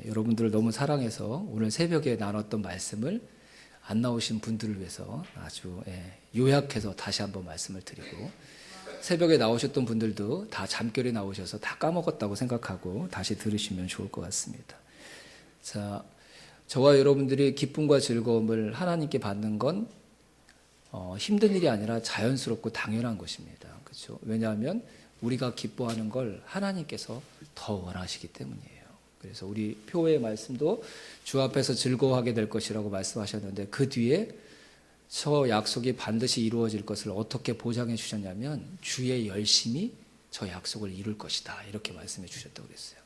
여러분들을 너무 사랑해서 오늘 새벽에 나눴던 말씀을 안 나오신 분들을 위해서 아주 요약해서 다시 한번 말씀을 드리고, 새벽에 나오셨던 분들도 다 잠결에 나오셔서 다 까먹었다고 생각하고 다시 들으시면 좋을 것 같습니다. 자, 저와 여러분들이 기쁨과 즐거움을 하나님께 받는 건 힘든 일이 아니라 자연스럽고 당연한 것입니다. 그렇죠? 왜냐하면 우리가 기뻐하는 걸 하나님께서 더 원하시기 때문이에요. 그래서 우리 표의 말씀도 주 앞에서 즐거워하게 될 것이라고 말씀하셨는데, 그 뒤에 저 약속이 반드시 이루어질 것을 어떻게 보장해 주셨냐면, 주의 열심히 저 약속을 이룰 것이다, 이렇게 말씀해 주셨다고 그랬어요.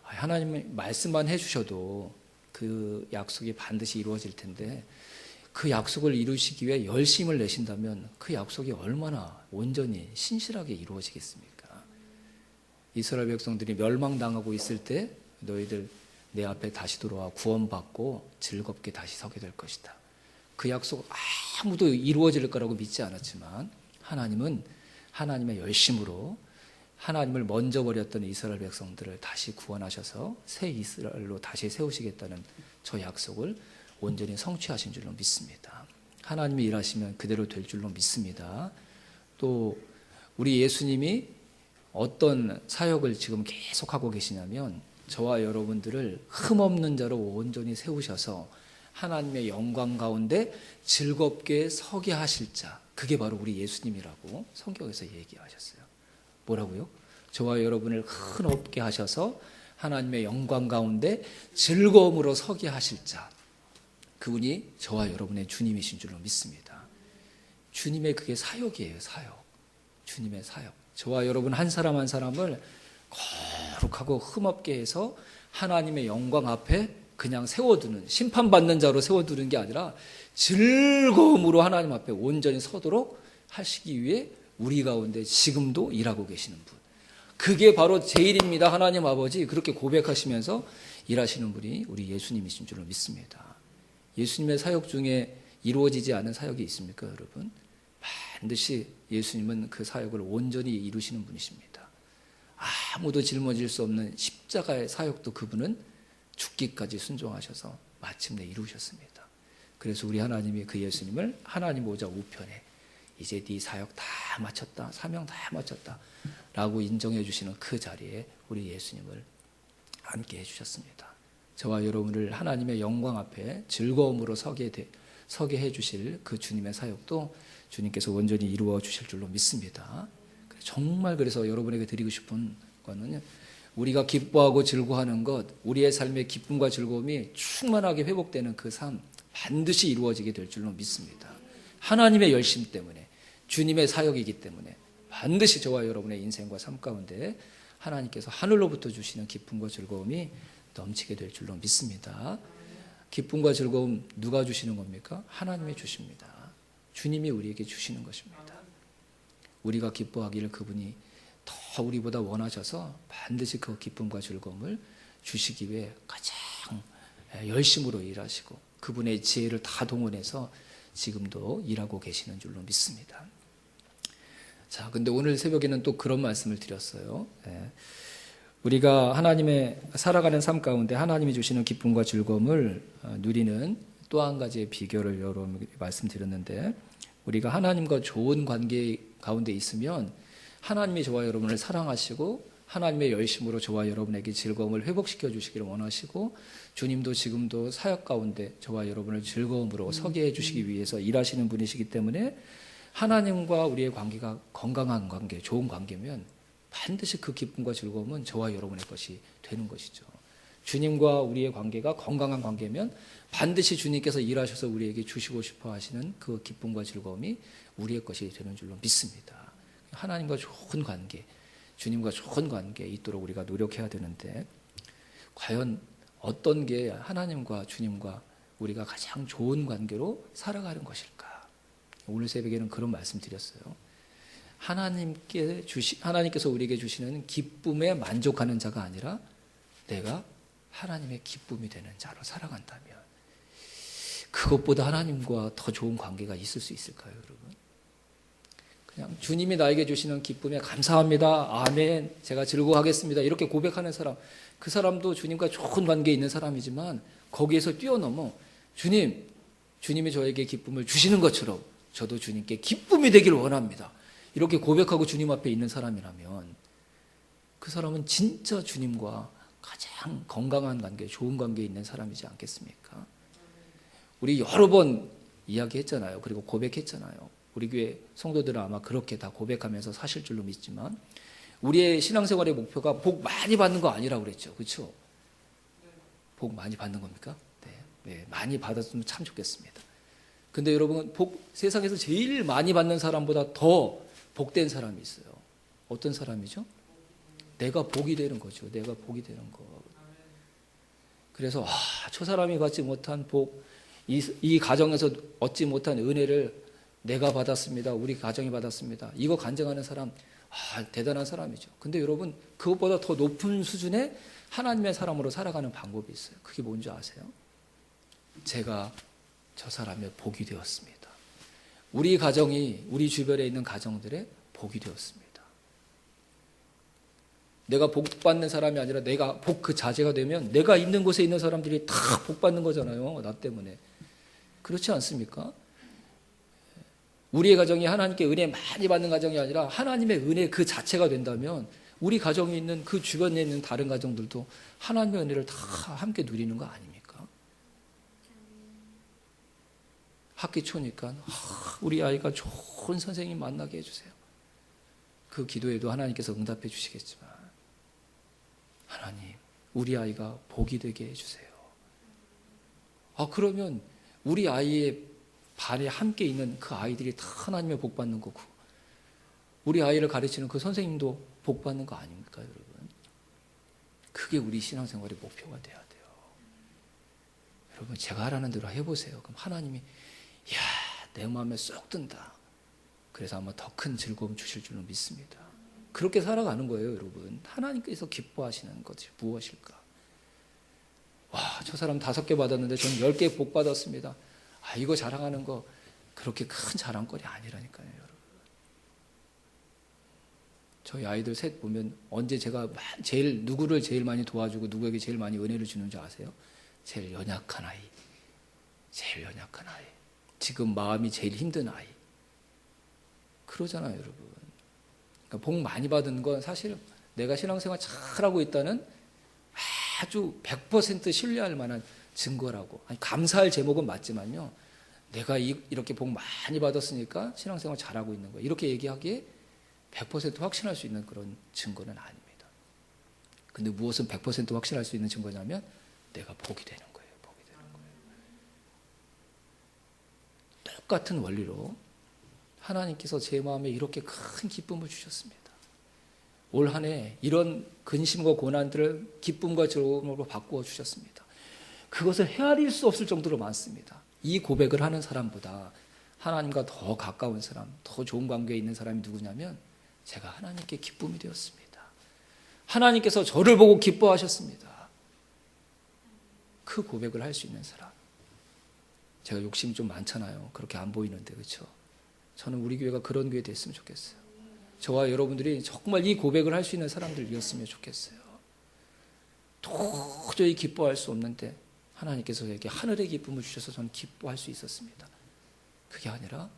하나님이 말씀만 해주셔도 그 약속이 반드시 이루어질 텐데, 그 약속을 이루시기 위해 열심을 내신다면 그 약속이 얼마나 온전히 신실하게 이루어지겠습니까? 이스라엘 백성들이 멸망당하고 있을 때 너희들 내 앞에 다시 돌아와 구원받고 즐겁게 다시 서게 될 것이다. 그 약속 아무도 이루어질 거라고 믿지 않았지만, 하나님은 하나님의 열심으로 하나님을 먼저 버렸던 이스라엘 백성들을 다시 구원하셔서 새 이스라엘로 다시 세우시겠다는 저 약속을 온전히 성취하신 줄로 믿습니다. 하나님이 일하시면 그대로 될 줄로 믿습니다. 또 우리 예수님이 어떤 사역을 지금 계속하고 계시냐면, 저와 여러분들을 흠없는 자로 온전히 세우셔서 하나님의 영광 가운데 즐겁게 서게 하실 자, 그게 바로 우리 예수님이라고 성경에서 얘기하셨어요. 뭐라고요? 저와 여러분을 흔없게 하셔서 하나님의 영광 가운데 즐거움으로 서게 하실 자, 그분이 저와 여러분의 주님이신 줄로 믿습니다. 주님의 그게 사역이에요. 사역. 주님의 사역. 저와 여러분 한 사람 한 사람을 거룩하고 흠없게 해서 하나님의 영광 앞에 그냥 세워두는, 심판받는 자로 세워두는 게 아니라 즐거움으로 하나님 앞에 온전히 서도록 하시기 위해 우리 가운데 지금도 일하고 계시는 분, 그게 바로 제 일입니다, 하나님 아버지, 그렇게 고백하시면서 일하시는 분이 우리 예수님이신 줄로 믿습니다. 예수님의 사역 중에 이루어지지 않은 사역이 있습니까, 여러분? 반드시 예수님은 그 사역을 온전히 이루시는 분이십니다. 아무도 짊어질 수 없는 십자가의 사역도 그분은 죽기까지 순종하셔서 마침내 이루셨습니다. 그래서 우리 하나님이 그 예수님을 하나님 보좌 우편에 이제 네 사역 다 마쳤다, 사명 다 마쳤다 라고 인정해 주시는 그 자리에 우리 예수님을 함께 해주셨습니다. 저와 여러분을 하나님의 영광 앞에 즐거움으로 서게 해 주실 그 주님의 사역도 주님께서 온전히 이루어 주실 줄로 믿습니다. 정말 그래서 여러분에게 드리고 싶은 거는, 우리가 기뻐하고 즐거워하는 것, 우리의 삶의 기쁨과 즐거움이 충만하게 회복되는 그 삶, 반드시 이루어지게 될 줄로 믿습니다. 하나님의 열심 때문에, 주님의 사역이기 때문에 반드시 저와 여러분의 인생과 삶 가운데 하나님께서 하늘로부터 주시는 기쁨과 즐거움이 넘치게 될 줄로 믿습니다. 기쁨과 즐거움 누가 주시는 겁니까? 하나님이 주십니다. 주님이 우리에게 주시는 것입니다. 우리가 기뻐하기를 그분이 더 우리보다 원하셔서 반드시 그 기쁨과 즐거움을 주시기 위해 가장 열심으로 일하시고 그분의 지혜를 다 동원해서 지금도 일하고 계시는 줄로 믿습니다. 자, 근데 오늘 새벽에는 또 그런 말씀을 드렸어요. 우리가 하나님의 살아가는 삶 가운데 하나님이 주시는 기쁨과 즐거움을 누리는 또 한 가지의 비결을 여러분에게 말씀드렸는데, 우리가 하나님과 좋은 관계 가운데 있으면 하나님이 저와 여러분을 사랑하시고 하나님의 열심으로 저와 여러분에게 즐거움을 회복시켜 주시기를 원하시고, 주님도 지금도 사역 가운데 저와 여러분을 즐거움으로 서게 해주시기 위해서 일하시는 분이시기 때문에, 하나님과 우리의 관계가 건강한 관계, 좋은 관계면 반드시 그 기쁨과 즐거움은 저와 여러분의 것이 되는 것이죠. 주님과 우리의 관계가 건강한 관계면 반드시 주님께서 일하셔서 우리에게 주시고 싶어 하시는 그 기쁨과 즐거움이 우리의 것이 되는 줄로 믿습니다. 하나님과 좋은 관계, 주님과 좋은 관계에 있도록 우리가 노력해야 되는데, 과연 어떤 게 하나님과 주님과 우리가 가장 좋은 관계로 살아가는 것일까? 오늘 새벽에는 그런 말씀 드렸어요. 하나님께서 우리에게 주시는 기쁨에 만족하는 자가 아니라 내가 하나님의 기쁨이 되는 자로 살아간다면, 그것보다 하나님과 더 좋은 관계가 있을 수 있을까요, 여러분? 그냥 주님이 나에게 주시는 기쁨에 감사합니다. 아멘. 제가 즐거워하겠습니다. 이렇게 고백하는 사람, 그 사람도 주님과 좋은 관계에 있는 사람이지만 거기에서 뛰어넘어 주님이 저에게 기쁨을 주시는 것처럼 저도 주님께 기쁨이 되기를 원합니다. 이렇게 고백하고 주님 앞에 있는 사람이라면 그 사람은 진짜 주님과 가장 건강한 관계, 좋은 관계에 있는 사람이지 않겠습니까? 우리 여러 번 이야기했잖아요. 그리고 고백했잖아요. 우리 교회 성도들은 아마 그렇게 다 고백하면서 사실 줄로 믿지만 우리의 신앙생활의 목표가 복 많이 받는 거 아니라고 그랬죠. 그렇죠? 복 많이 받는 겁니까? 네, 많이 받았으면 참 좋겠습니다. 근데 여러분, 세상에서 제일 많이 받는 사람보다 더 복된 사람이 있어요. 어떤 사람이죠? 내가 복이 되는 거죠. 내가 복이 되는 거. 그래서 저 사람이 받지 못한 복, 이 가정에서 얻지 못한 은혜를 내가 받았습니다. 우리 가정이 받았습니다. 이거 간증하는 사람, 대단한 사람이죠. 근데 여러분, 그것보다 더 높은 수준의 하나님의 사람으로 살아가는 방법이 있어요. 그게 뭔지 아세요? 제가 저 사람의 복이 되었습니다. 우리 가정이 우리 주변에 있는 가정들의 복이 되었습니다. 내가 복 받는 사람이 아니라 내가 복 그 자제가 되면 내가 있는 곳에 있는 사람들이 다 복 받는 거잖아요. 나 때문에. 그렇지 않습니까? 우리의 가정이 하나님께 은혜 많이 받는 가정이 아니라 하나님의 은혜 그 자체가 된다면 우리 가정에 있는 그 주변에 있는 다른 가정들도 하나님의 은혜를 다 함께 누리는 거 아닙니까? 학기 초니까 우리 아이가 좋은 선생님 만나게 해주세요. 그 기도에도 하나님께서 응답해 주시겠지만 하나님, 우리 아이가 복이 되게 해주세요. 그러면 우리 아이의 반에 함께 있는 그 아이들이 다 하나님의 복 받는 거고 우리 아이를 가르치는 그 선생님도 복 받는 거 아닙니까, 여러분? 그게 우리 신앙생활의 목표가 돼야 돼요. 여러분, 제가 하라는 대로 해보세요. 그럼 하나님이 내 마음에 쏙 든다. 그래서 아마 더 큰 즐거움 주실 줄로 믿습니다. 그렇게 살아가는 거예요, 여러분. 하나님께서 기뻐하시는 것이 무엇일까? 저 사람 5개 받았는데 저는 10개 복 받았습니다. 이거 자랑하는 거 그렇게 큰 자랑거리 아니라니까요, 여러분. 저희 아이들 셋 보면 언제 제가 누구를 제일 많이 도와주고 누구에게 제일 많이 은혜를 주는 줄 아세요? 제일 연약한 아이. 지금 마음이 제일 힘든 아이. 그러잖아요, 여러분. 그러니까 복 많이 받은 건 사실 내가 신앙생활 잘하고 있다는 아주 100% 신뢰할 만한 증거라고. 감사할 제목은 맞지만요. 내가 이렇게 복 많이 받았으니까 신앙생활 잘하고 있는 거야. 이렇게 얘기하기에 100% 확신할 수 있는 그런 증거는 아닙니다. 근데 무엇은 100% 확신할 수 있는 증거냐면 내가 복이 되는 거예요. 똑같은 원리로 하나님께서 제 마음에 이렇게 큰 기쁨을 주셨습니다. 올 한 해 이런 근심과 고난들을 기쁨과 즐거움으로 바꾸어 주셨습니다. 그것을 헤아릴 수 없을 정도로 많습니다. 이 고백을 하는 사람보다 하나님과 더 가까운 사람, 더 좋은 관계에 있는 사람이 누구냐면 제가 하나님께 기쁨이 되었습니다. 하나님께서 저를 보고 기뻐하셨습니다. 그 고백을 할 수 있는 사람. 제가 욕심이 좀 많잖아요. 그렇게 안 보이는데, 그렇죠? 저는 우리 교회가 그런 교회 됐으면 좋겠어요. 저와 여러분들이 정말 이 고백을 할 수 있는 사람들이었으면 좋겠어요. 도저히 기뻐할 수 없는데 하나님께서 저에게 하늘의 기쁨을 주셔서 저는 기뻐할 수 있었습니다. 그게 아니라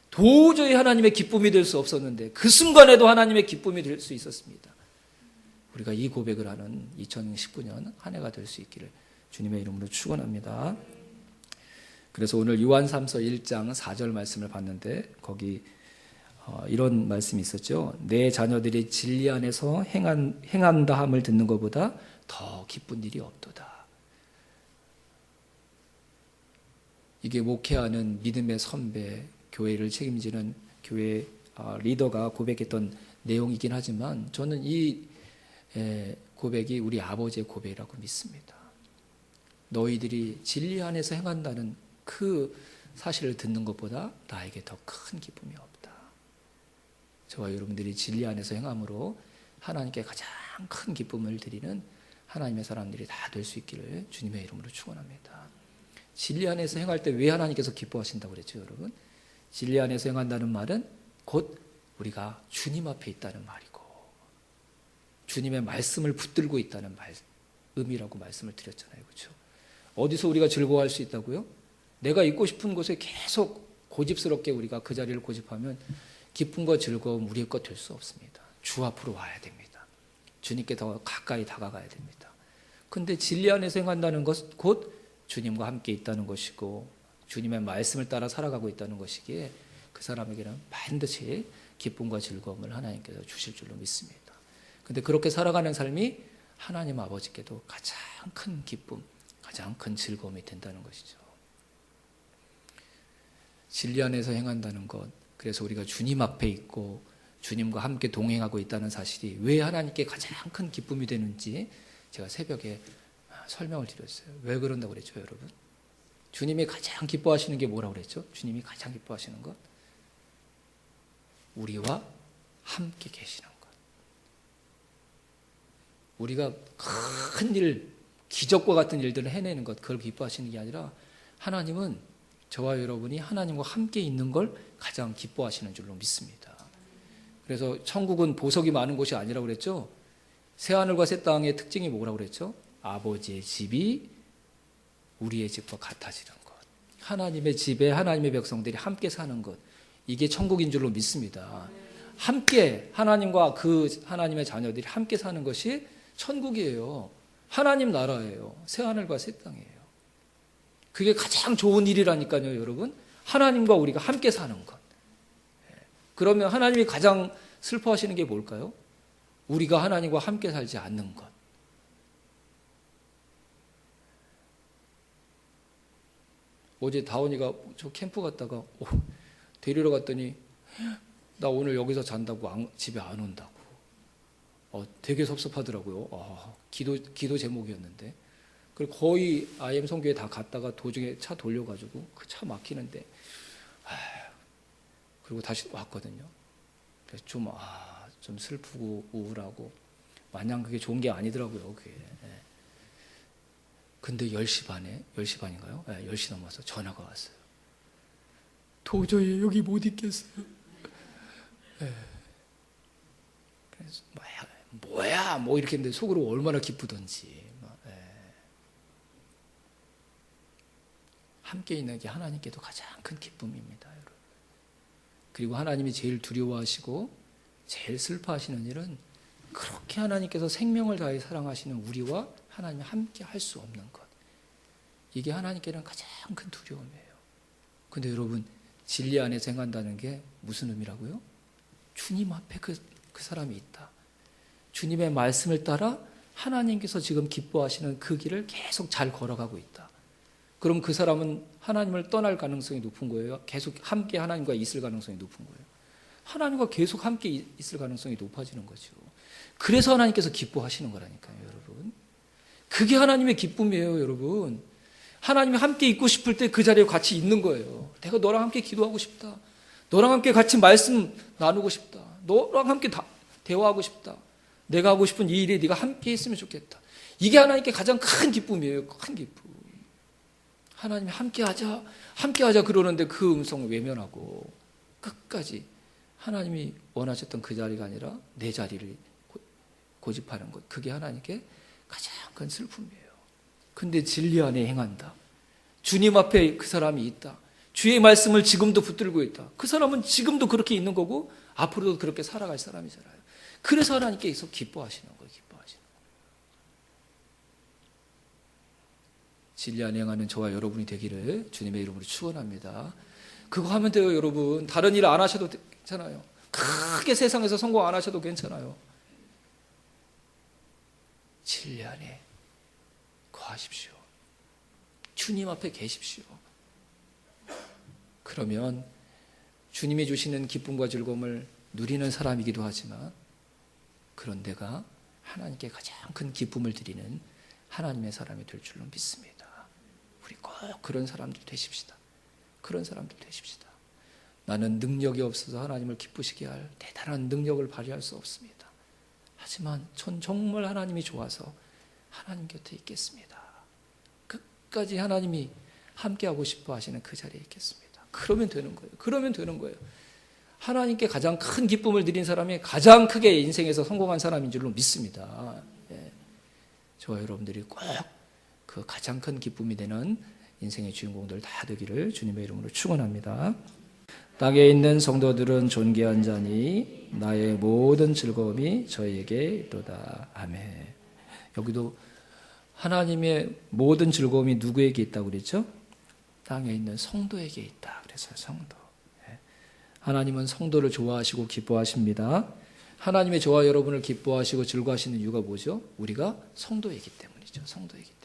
도저히 하나님의 기쁨이 될 수 없었는데 그 순간에도 하나님의 기쁨이 될 수 있었습니다. 우리가 이 고백을 하는 2019년 한 해가 될 수 있기를 주님의 이름으로 축원합니다. 그래서 오늘 요한3서 1장 4절 말씀을 봤는데 거기 이런 말씀이 있었죠. 내 자녀들이 진리 안에서 행한다 함을 듣는 것보다 더 기쁜 일이 없도다. 이게 목회하는 믿음의 선배, 교회를 책임지는 교회 리더가 고백했던 내용이긴 하지만 저는 이 고백이 우리 아버지의 고백이라고 믿습니다. 너희들이 진리 안에서 행한다는 그 사실을 듣는 것보다 나에게 더 큰 기쁨이 없다. 저와 여러분들이 진리 안에서 행함으로 하나님께 가장 큰 기쁨을 드리는 하나님의 사람들이 다 될 수 있기를 주님의 이름으로 축원합니다. 진리 안에서 행할 때 왜 하나님께서 기뻐하신다고 그랬죠, 여러분? 진리 안에서 행한다는 말은 곧 우리가 주님 앞에 있다는 말이고 주님의 말씀을 붙들고 있다는 의미라고 말씀을 드렸잖아요. 그렇죠? 어디서 우리가 즐거워할 수 있다고요? 내가 있고 싶은 곳에 계속 고집스럽게 우리가 그 자리를 고집하면 기쁨과 즐거움 우리의 것 될 수 없습니다. 주 앞으로 와야 됩니다. 주님께 더 가까이 다가가야 됩니다. 근데 진리 안에서 행한다는 것 곧 주님과 함께 있다는 것이고 주님의 말씀을 따라 살아가고 있다는 것이기에 그 사람에게는 반드시 기쁨과 즐거움을 하나님께서 주실 줄로 믿습니다. 근데 그렇게 살아가는 삶이 하나님 아버지께도 가장 큰 기쁨, 가장 큰 즐거움이 된다는 것이죠. 진리 안에서 행한다는 것, 그래서 우리가 주님 앞에 있고 주님과 함께 동행하고 있다는 사실이 왜 하나님께 가장 큰 기쁨이 되는지 제가 새벽에 설명을 드렸어요. 왜 그런다고 그랬죠, 여러분? 주님이 가장 기뻐하시는 게 뭐라고 그랬죠? 주님이 가장 기뻐하시는 것? 우리와 함께 계시는 것. 우리가 큰 일, 기적과 같은 일들을 해내는 것, 그걸 기뻐하시는 게 아니라 하나님은 저와 여러분이 하나님과 함께 있는 걸 가장 기뻐하시는 줄로 믿습니다. 그래서 천국은 보석이 많은 곳이 아니라고 그랬죠. 새하늘과 새 땅의 특징이 뭐라고 그랬죠? 아버지의 집이 우리의 집과 같아지는 것. 하나님의 집에 하나님의 백성들이 함께 사는 것. 이게 천국인 줄로 믿습니다. 함께 하나님과 그 하나님의 자녀들이 함께 사는 것이 천국이에요. 하나님 나라예요. 새하늘과 새 땅이에요. 그게 가장 좋은 일이라니까요, 여러분. 하나님과 우리가 함께 사는 것. 그러면 하나님이 가장 슬퍼하시는 게 뭘까요? 우리가 하나님과 함께 살지 않는 것. 어제 다원이가 저 캠프 갔다가 데리러 갔더니 나 오늘 여기서 잔다고 집에 안 온다고. 되게 섭섭하더라고요. 기도 제목이었는데. 그리고 거의 IM 선교회 다 갔다가 도중에 차 돌려가지고 그 차 막히는데 그리고 다시 왔거든요. 그래서 좀 슬프고 우울하고 마냥 그게 좋은 게 아니더라고요. 그게. 근데 10시 반에 10시 반인가요? 10시 넘어서 전화가 왔어요. 도저히 여기 못 있겠어요. 그래서 뭐야 뭐 이렇게 했는데 속으로 얼마나 기쁘던지. 함께 있는 게 하나님께도 가장 큰 기쁨입니다, 여러분. 그리고 하나님이 제일 두려워하시고 제일 슬퍼하시는 일은 그렇게 하나님께서 생명을 다해 사랑하시는 우리와 하나님이 함께 할 수 없는 것. 이게 하나님께는 가장 큰 두려움이에요. 근데 여러분, 진리 안에서 행한다는 게 무슨 의미라고요? 주님 앞에 그 사람이 있다. 주님의 말씀을 따라 하나님께서 지금 기뻐하시는 그 길을 계속 잘 걸어가고 있다. 그럼 그 사람은 하나님을 떠날 가능성이 높은 거예요? 계속 함께 하나님과 있을 가능성이 높은 거예요? 하나님과 계속 함께 있을 가능성이 높아지는 거죠. 그래서 하나님께서 기뻐하시는 거라니까요, 여러분. 그게 하나님의 기쁨이에요, 여러분. 하나님이 함께 있고 싶을 때 그 자리에 같이 있는 거예요. 내가 너랑 함께 기도하고 싶다. 너랑 함께 같이 말씀 나누고 싶다. 너랑 함께 대화하고 싶다. 내가 하고 싶은 이 일에 네가 함께 했으면 좋겠다. 이게 하나님께 가장 큰 기쁨이에요. 큰 기쁨. 하나님이 함께하자 그러는데 그 음성을 외면하고 끝까지 하나님이 원하셨던 그 자리가 아니라 내 자리를 고집하는 것. 그게 하나님께 가장 큰 슬픔이에요. 근데 진리 안에 행한다. 주님 앞에 그 사람이 있다. 주의 말씀을 지금도 붙들고 있다. 그 사람은 지금도 그렇게 있는 거고 앞으로도 그렇게 살아갈 사람이잖아요. 그래서 하나님께서 기뻐하시는 거예요. 진리 안에 행하는 저와 여러분이 되기를 주님의 이름으로 축원합니다. 그거 하면 돼요, 여러분. 다른 일 안 하셔도 괜찮아요. 크게 세상에서 성공 안 하셔도 괜찮아요. 진리 안에 거하십시오. 주님 앞에 계십시오. 그러면 주님이 주시는 기쁨과 즐거움을 누리는 사람이기도 하지만 그런 데가 하나님께 가장 큰 기쁨을 드리는 하나님의 사람이 될 줄로 믿습니다. 우리 꼭 그런 사람들 되십시다. 그런 사람들 되십시다. 나는 능력이 없어서 하나님을 기쁘시게 할 대단한 능력을 발휘할 수 없습니다. 하지만 전 정말 하나님이 좋아서 하나님 곁에 있겠습니다. 끝까지 하나님이 함께하고 싶어 하시는 그 자리에 있겠습니다. 그러면 되는 거예요. 그러면 되는 거예요. 하나님께 가장 큰 기쁨을 드린 사람이 가장 크게 인생에서 성공한 사람인 줄로 믿습니다. 예. 저와 여러분들이 꼭 그 가장 큰 기쁨이 되는 인생의 주인공들 다 되기를 주님의 이름으로 축원합니다. 땅에 있는 성도들은 존귀한 자니 나의 모든 즐거움이 저희에게 있도다. 아멘. 여기도 하나님의 모든 즐거움이 누구에게 있다고 그랬죠? 땅에 있는 성도에게 있다. 그래서 성도. 하나님은 성도를 좋아하시고 기뻐하십니다. 하나님의 저와 여러분을 기뻐하시고 즐거워하시는 이유가 뭐죠? 우리가 성도이기 때문이죠. 성도이기 때문에.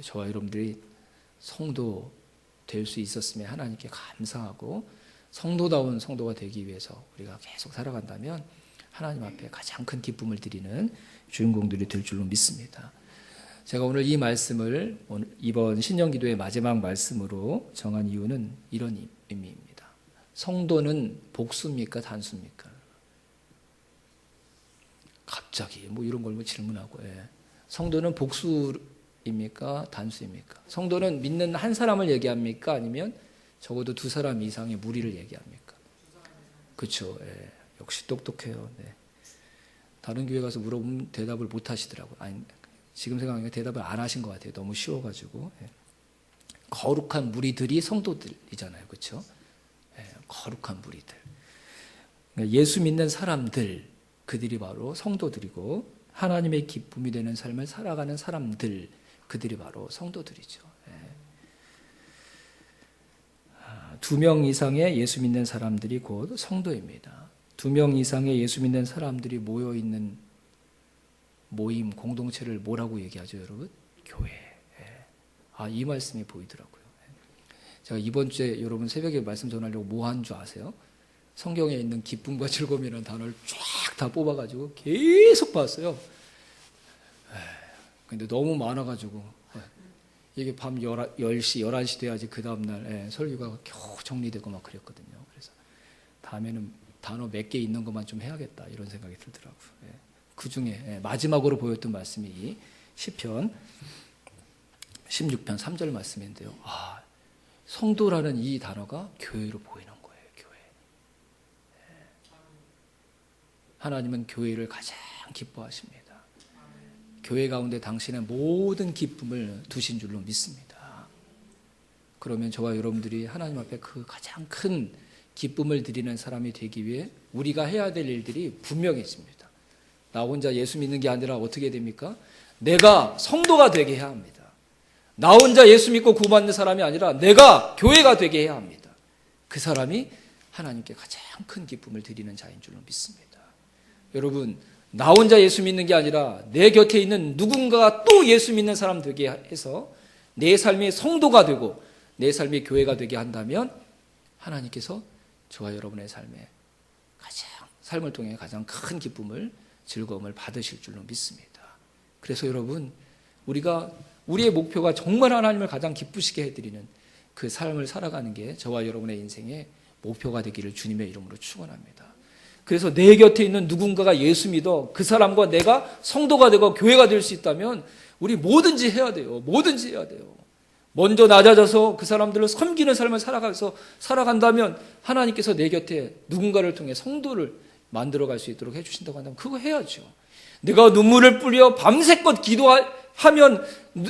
저와 여러분들이 성도 될 수 있었음에 하나님께 감사하고 성도다운 성도가 되기 위해서 우리가 계속 살아간다면 하나님 앞에 가장 큰 기쁨을 드리는 주인공들이 될 줄로 믿습니다. 제가 오늘 이 말씀을 이번 신년기도의 마지막 말씀으로 정한 이유는 이런 의미입니다. 성도는 복수입니까? 단수입니까? 갑자기 이런 걸 질문하고, 성도는 복수입니까? 단수입니까? 성도는 믿는 한 사람을 얘기합니까? 아니면 적어도 두 사람 이상의 무리를 얘기합니까? 그렇죠. 역시 똑똑해요. 네. 다른 교회 가서 물어보면 대답을 못 하시더라고요. 아니, 지금 생각하면 대답을 안 하신 것 같아요. 너무 쉬워가지고. 거룩한 무리들이 성도들이잖아요. 그렇죠? 거룩한 무리들. 그러니까 예수 믿는 사람들, 그들이 바로 성도들이고 하나님의 기쁨이 되는 삶을 살아가는 사람들, 그들이 바로 성도들이죠. 2명 이상의 예수 믿는 사람들이 곧 성도입니다. 2명 이상의 예수 믿는 사람들이 모여있는 모임, 공동체를 뭐라고 얘기하죠, 여러분? 교회. 이 말씀이 보이더라고요. 제가 이번 주에 여러분 새벽에 말씀 전하려고 뭐 한 줄 아세요? 성경에 있는 기쁨과 즐거움이라는 단어를 쫙 다 뽑아가지고 계속 봤어요. 근데 너무 많아가지고 이게 밤 10시, 11시 돼야지 그 다음날 설교가 겨우 정리되고 막 그랬거든요. 그래서 다음에는 단어 몇 개 있는 것만 좀 해야겠다 이런 생각이 들더라고요. 그 중에 마지막으로 보였던 말씀이 시편 16편 3절 말씀인데요. 성도라는 이 단어가 교회로 보이는 거예요. 교회. 하나님은 교회를 가장 기뻐하십니다. 교회 가운데 당신의 모든 기쁨을 두신 줄로 믿습니다. 그러면 저와 여러분들이 하나님 앞에 그 가장 큰 기쁨을 드리는 사람이 되기 위해 우리가 해야 될 일들이 분명해집니다. 나 혼자 예수 믿는 게 아니라 어떻게 됩니까? 내가 성도가 되게 해야 합니다. 나 혼자 예수 믿고 구원받는 사람이 아니라 내가 교회가 되게 해야 합니다. 그 사람이 하나님께 가장 큰 기쁨을 드리는 자인 줄로 믿습니다. 여러분, 나 혼자 예수 믿는 게 아니라 내 곁에 있는 누군가가 또 예수 믿는 사람 되게 해서 내 삶이 성도가 되고 내 삶이 교회가 되게 한다면 하나님께서 저와 여러분의 삶을 통해 가장 큰 기쁨을, 즐거움을 받으실 줄로 믿습니다. 그래서 여러분, 우리의 목표가 정말 하나님을 가장 기쁘시게 해드리는 그 삶을 살아가는 게 저와 여러분의 인생의 목표가 되기를 주님의 이름으로 축원합니다. 그래서 내 곁에 있는 누군가가 예수 믿어 그 사람과 내가 성도가 되고 교회가 될 수 있다면 우리 뭐든지 해야 돼요. 뭐든지 해야 돼요. 먼저 낮아져서 그 사람들을 섬기는 삶을 살아간다면 하나님께서 내 곁에 누군가를 통해 성도를 만들어갈 수 있도록 해주신다고 한다면 그거 해야죠. 내가 눈물을 뿌려 밤새껏 기도하면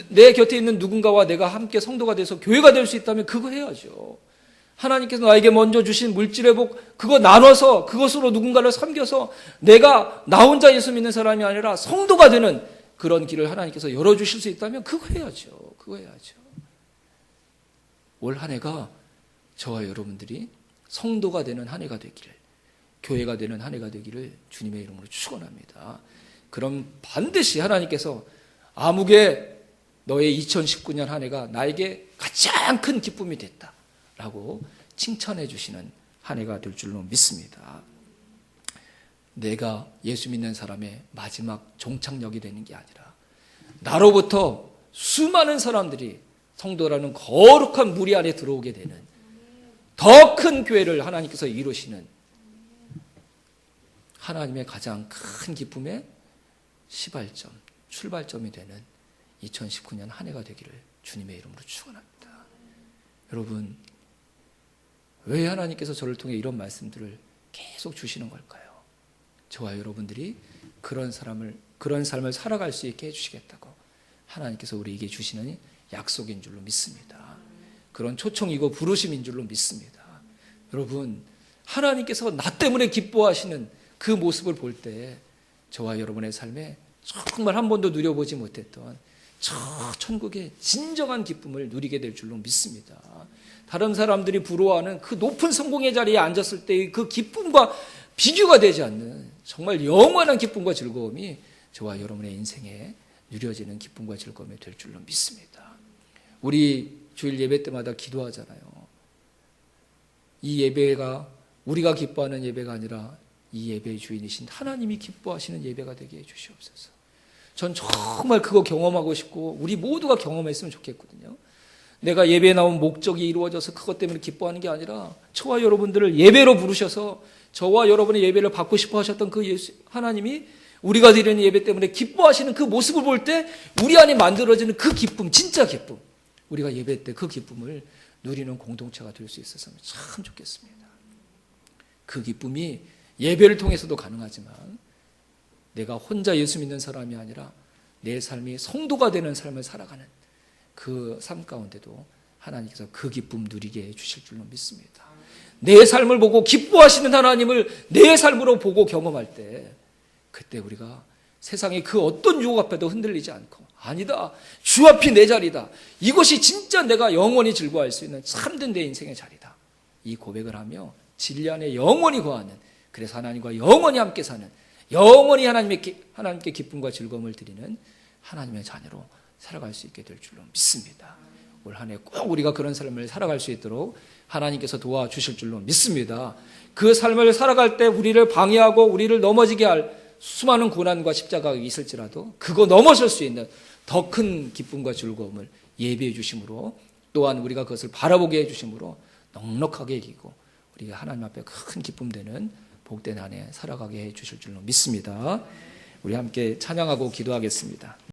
내 곁에 있는 누군가와 내가 함께 성도가 돼서 교회가 될 수 있다면 그거 해야죠. 하나님께서 나에게 먼저 주신 물질의 복 그거 나눠서 그것으로 누군가를 섬겨서 내가 나 혼자 예수 믿는 사람이 아니라 성도가 되는 그런 길을 하나님께서 열어주실 수 있다면 그거 해야죠. 그거 해야죠. 올 한 해가 저와 여러분들이 성도가 되는 한 해가 되기를, 교회가 되는 한 해가 되기를 주님의 이름으로 축원합니다. 그럼 반드시 하나님께서 아무개 너의 2019년 한 해가 나에게 가장 큰 기쁨이 됐다라고 칭찬해 주시는 한 해가 될 줄로 믿습니다. 내가 예수 믿는 사람의 마지막 종착역이 되는 게 아니라 나로부터 수많은 사람들이 성도라는 거룩한 무리 안에 들어오게 되는 더 큰 교회를 하나님께서 이루시는 하나님의 가장 큰 기쁨의 시발점, 출발점이 되는 2019년 한 해가 되기를 주님의 이름으로 축원합니다. 여러분, 왜 하나님께서 저를 통해 이런 말씀들을 계속 주시는 걸까요? 저와 여러분들이 그런 삶을 살아갈 수 있게 해주시겠다고 하나님께서 우리에게 주시는 약속인 줄로 믿습니다. 그런 초청이고 부르심인 줄로 믿습니다. 여러분, 하나님께서 나 때문에 기뻐하시는 그 모습을 볼 때 저와 여러분의 삶에 정말 한 번도 누려보지 못했던 저 천국의 진정한 기쁨을 누리게 될 줄로 믿습니다. 다른 사람들이 부러워하는 그 높은 성공의 자리에 앉았을 때의 그 기쁨과 비교가 되지 않는 정말 영원한 기쁨과 즐거움이 저와 여러분의 인생에 누려지는 기쁨과 즐거움이 될 줄로 믿습니다. 우리 주일 예배 때마다 기도하잖아요. 이 예배가 우리가 기뻐하는 예배가 아니라 이 예배의 주인이신 하나님이 기뻐하시는 예배가 되게 해주시옵소서. 전 정말 그거 경험하고 싶고 우리 모두가 경험했으면 좋겠거든요. 내가 예배에 나온 목적이 이루어져서 그것 때문에 기뻐하는 게 아니라 저와 여러분들을 예배로 부르셔서 저와 여러분의 예배를 받고 싶어 하셨던 그 하나님이 우리가 드리는 예배 때문에 기뻐하시는 그 모습을 볼 때 우리 안에 만들어지는 그 기쁨, 진짜 기쁨, 우리가 예배 때 그 기쁨을 누리는 공동체가 될 수 있었으면 참 좋겠습니다. 그 기쁨이 예배를 통해서도 가능하지만 내가 혼자 예수 믿는 사람이 아니라 내 삶이 성도가 되는 삶을 살아가는 그 삶 가운데도 하나님께서 그 기쁨 누리게 해주실 줄로 믿습니다. 내 삶을 보고 기뻐하시는 하나님을 내 삶으로 보고 경험할 때 그때 우리가 세상의 그 어떤 유혹 앞에도 흔들리지 않고 아니다, 주 앞이 내 자리다, 이것이 진짜 내가 영원히 즐거워할 수 있는 참된 내 인생의 자리다, 이 고백을 하며 진리 안에 영원히 거하는, 그래서 하나님과 영원히 함께 사는, 영원히 하나님께 기쁨과 즐거움을 드리는 하나님의 자녀로 살아갈 수 있게 될 줄로 믿습니다. 올 한 해 꼭 우리가 그런 삶을 살아갈 수 있도록 하나님께서 도와주실 줄로 믿습니다. 그 삶을 살아갈 때 우리를 방해하고 우리를 넘어지게 할 수많은 고난과 십자가가 있을지라도 그거 넘어설 수 있는 더 큰 기쁨과 즐거움을 예비해 주심으로, 또한 우리가 그것을 바라보게 해 주심으로 넉넉하게 이기고 우리가 하나님 앞에 큰 기쁨 되는 복된 한 해 살아가게 해 주실 줄로 믿습니다. 우리 함께 찬양하고 기도하겠습니다.